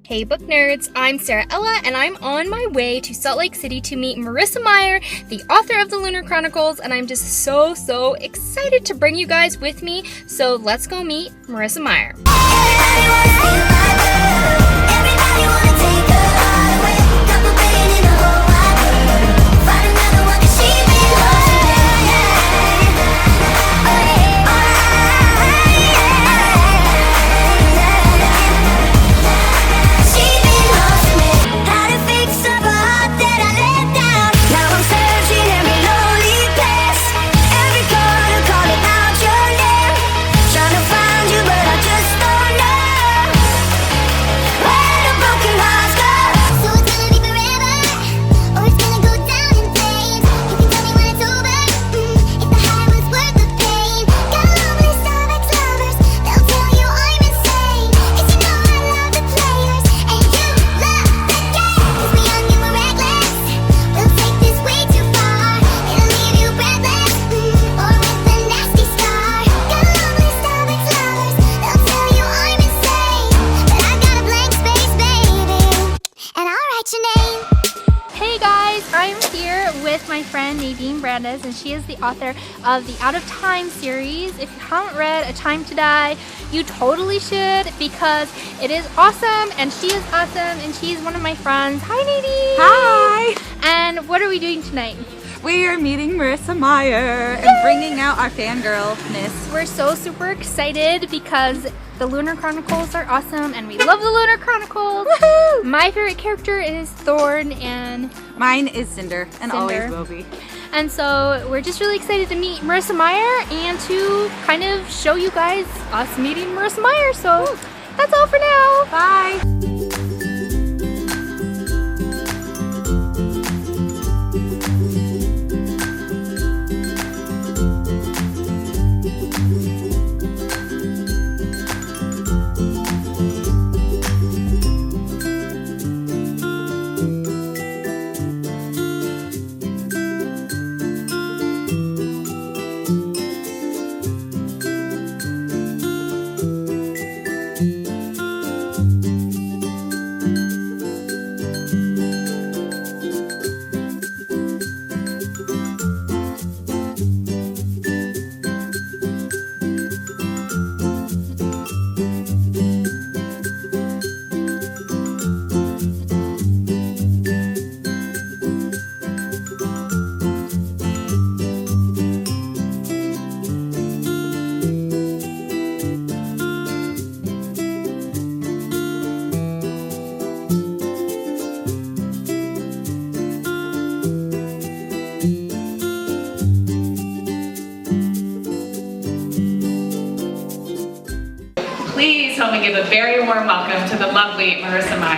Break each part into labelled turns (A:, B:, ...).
A: Hey book nerds, I'm Sarah Ella and I'm on my way to Salt Lake City to meet Marissa Meyer, the author of the Lunar Chronicles, and I'm just so excited to bring you guys with me. So let's go meet Marissa Meyer. My friend Nadine Brandes, and she is the author of the Out of Time series. If you haven't read A Time to Die, you totally should, because it is awesome and she is awesome and she's one of my friends. Hi Nadine!
B: Hi!
A: And what are we doing tonight?
B: We are meeting Marissa Meyer and bringing out our fangirlness.
A: We're so super excited because the Lunar Chronicles are awesome and we love the Lunar Chronicles.
B: Woohoo!
A: My favorite character is Thorn and
B: mine is Cinder and always will be.
A: And so we're just really excited to meet Marissa Meyer and to kind of show you guys us meeting Marissa Meyer. So that's all for now.
B: Bye!
C: Please help me give a very warm welcome to the lovely Marissa Meyer.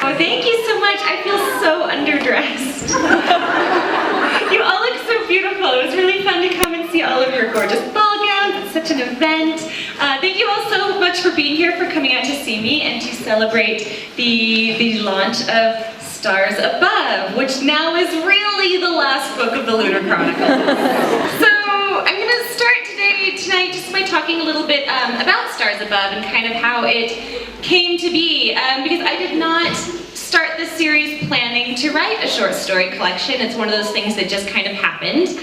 C: Oh, thank you so much. I feel so underdressed. You all look so beautiful. It was really fun to come and see all of your gorgeous ball gowns. It's such an event. Thank you all so much for being here, for coming out to see me and to celebrate the launch of Stars Above, which now is really the last book of the Lunar Chronicles. So I'm going to start tonight just by talking a little bit about Stars Above and kind of how it came to be, because I did not start this series planning to write a short story collection. It's one of those things that just kind of happened.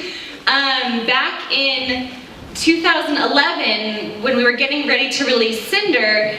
C: Back in 2011, when we were getting ready to release Cinder,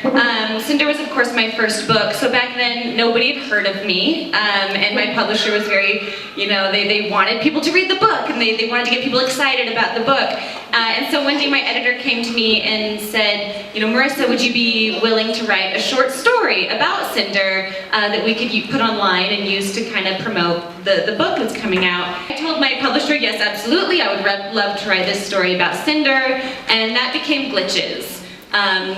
C: Cinder was of course my first book, so back then nobody had heard of me, and my publisher was very, they wanted people to read the book, and they wanted to get people excited about the book. And so one day my editor came to me and said, Marissa, would you be willing to write a short story about Cinder that we could put online and use to kind of promote the book that's coming out? I told my publisher, yes, absolutely, I would love to write this story about Cinder, and that became Glitches,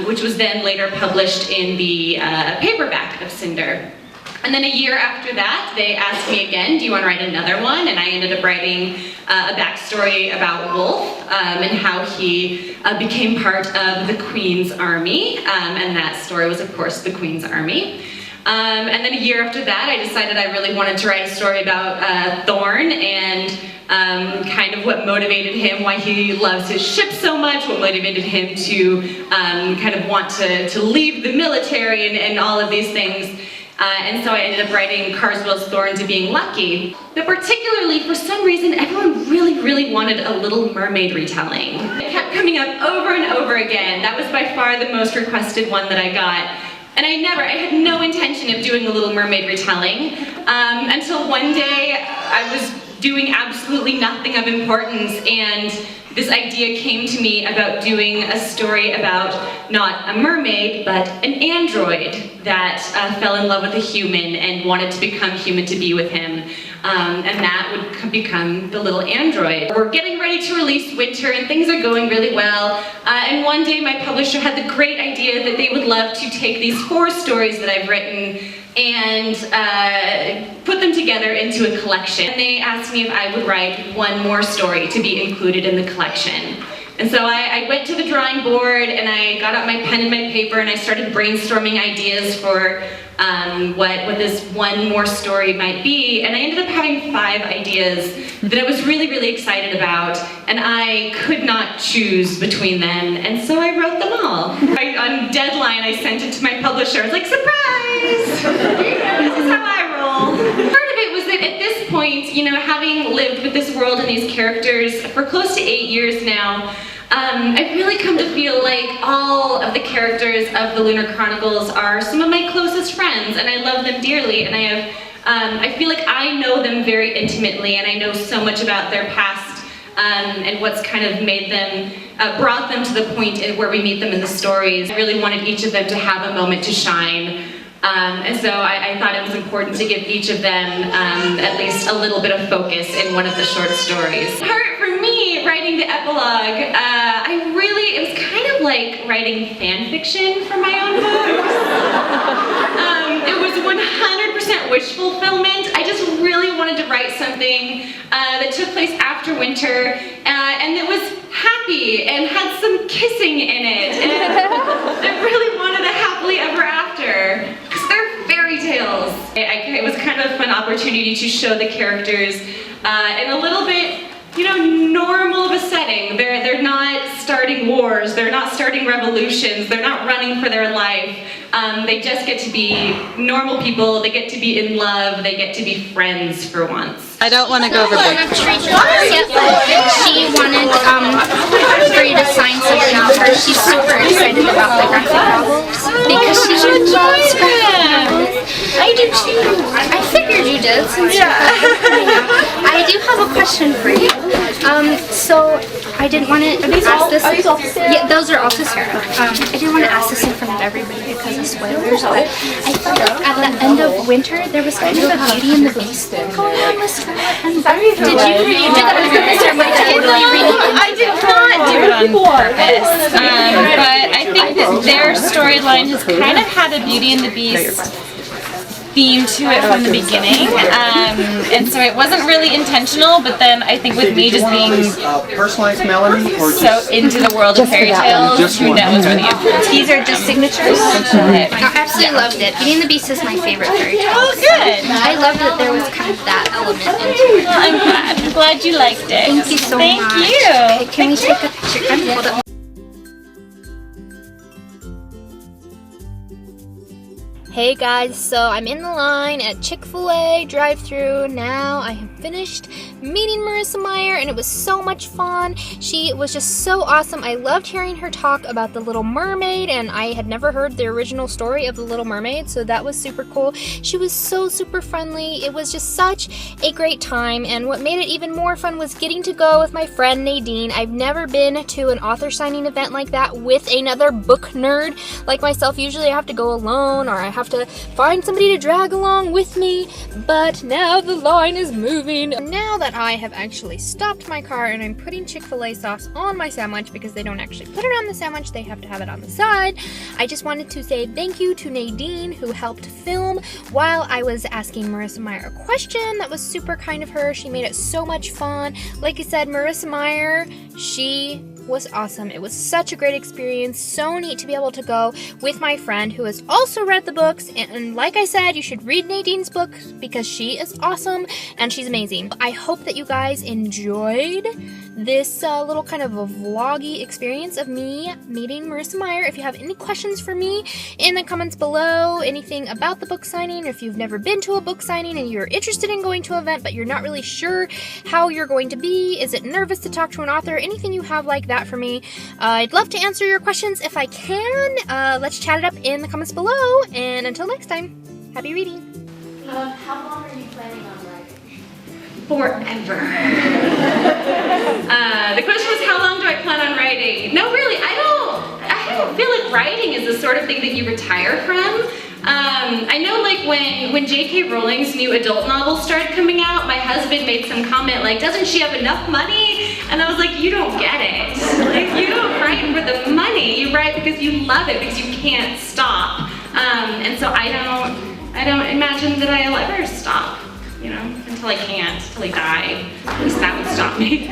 C: which was then later published in the paperback of Cinder. And then a year after that, they asked me again, do you want to write another one? And I ended up writing a backstory about Wolf and how he became part of the Queen's Army. And that story was, of course, the Queen's Army. And then a year after that, I decided I really wanted to write a story about Thorn and kind of what motivated him, why he loves his ship so much, what motivated him to kind of want to leave the military and all of these things. And so I ended up writing Carswell's Thorn to Being Lucky. But particularly, for some reason, everyone really wanted a Little Mermaid retelling. It kept coming up over and over again. That was by far the most requested one that I got. And I had no intention of doing a Little Mermaid retelling until one day I was doing absolutely nothing of importance, and this idea came to me about doing a story about not a mermaid, but an android that fell in love with a human and wanted to become human to be with him. And that would become the little android. We're getting ready to release Winter, and things are going really well. And one day my publisher had the great idea that they would love to take these 4 stories that I've written and put them together into a collection. And they asked me if I would write one more story to be included in the collection. And so I went to the drawing board and I got out my pen and my paper and I started brainstorming ideas for what this one more story might be. And I ended up having 5 ideas that I was really excited about, and I could not choose between them, and so I wrote them all. On deadline, I sent it to my publisher. I was like, surprise! This is how I roll. Part of it was that at this point, you know, having lived with this world and these characters for close to 8 years now, I've really come to feel like all of the characters of the Lunar Chronicles are some of my closest friends, and I love them dearly, and I feel like I know them very intimately, and I know so much about their past and what's kind of made them, brought them to the point where we meet them in the stories. I really wanted each of them to have a moment to shine. And so I thought it was important to give each of them at least a little bit of focus in one of the short stories. Part for me, writing the epilogue, it was kind of like writing fan fiction for my own books. It was 100% wish fulfillment. I just really wanted to write something that took place after Winter, and it was happy and had some kissing in it. And I really wanted a happily ever after. They're fairy tales. It was kind of a fun opportunity to show the characters in a little bit, you know, normal of a setting. They're not starting wars, they're not starting revolutions, they're not running for their life. They just get to be normal people, they get to be in love, they get to be friends for once.
B: I don't want to go over big.
A: She wanted for you to sign something off her. She's super excited about the graphic novels because she loves graphic novels. I do too. I figured you did since I do have a question for you. So I didn't want to ask this. Yeah, those are also Sarah. I didn't want to ask this in front of everybody because of spoilers, but I felt like at the end of Winter there was kind of a Beauty and the Beast thing going on with Scarlet. Did you do that on purpose, or
D: I did not do it on purpose, but I think that their storyline has kind of had a Beauty and the Beast theme to it from the beginning, and so it wasn't really intentional, but then I think with me just being
E: personalized melody or
D: so into the world of fairy tales, that was really influenced.
A: These are just signatures? I absolutely loved it. Beauty and the Beast is my favorite fairy tale.
D: Oh, good.
A: I loved that there was kind of that element into it.
D: Well, I'm glad. I'm glad you liked it.
A: Thank you so much.
D: Thank you.
A: Okay, can we take a picture? Hold up. Hey guys, so I'm in the line at Chick-fil-A drive-thru now. I have finished meeting Marissa Meyer and it was so much fun. She was just so awesome. I loved hearing her talk about The Little Mermaid, and I had never heard the original story of The Little Mermaid, so that was super cool. She was so super friendly. It was just such a great time, and what made it even more fun was getting to go with my friend Nadine. I've never been to an author signing event like that with another book nerd like myself. Usually I have to go alone or I have to find somebody to drag along with me, but now the line is moving. Now that I have actually stopped my car and I'm putting Chick-fil-A sauce on my sandwich because they don't actually put it on the sandwich, they have to have it on the side, I just wanted to say thank you to Nadine who helped film while I was asking Marissa Meyer a question. That was super kind of her. She made it so much fun. Like I said, Marissa Meyer, she was awesome. It was such a great experience. So neat to be able to go with my friend who has also read the books. And like I said, you should read Nadine's book because she is awesome and she's amazing. I hope that you guys enjoyed this little kind of a vloggy experience of me meeting Marissa Meyer. If you have any questions for me in the comments below, anything about the book signing, or if you've never been to a book signing and you're interested in going to an event but you're not really sure how you're going to be, is it nervous to talk to an author, anything you have like that for me, I'd love to answer your questions if I can. Let's chat it up in the comments below, and until next time, happy reading. How long are you planning on writing?
C: Forever. The question was, how long do I plan on writing? No, really, I don't feel like writing is the sort of thing that you retire from. I know, like, when J.K. Rowling's new adult novels started coming out, my husband made some comment like, doesn't she have enough money? And I was like, you don't get it. Like, you don't write for the money. You write because you love it, because you can't stop. And so I don't imagine that I'll ever stop, you know, until I can't, until I die. At least that would stop me.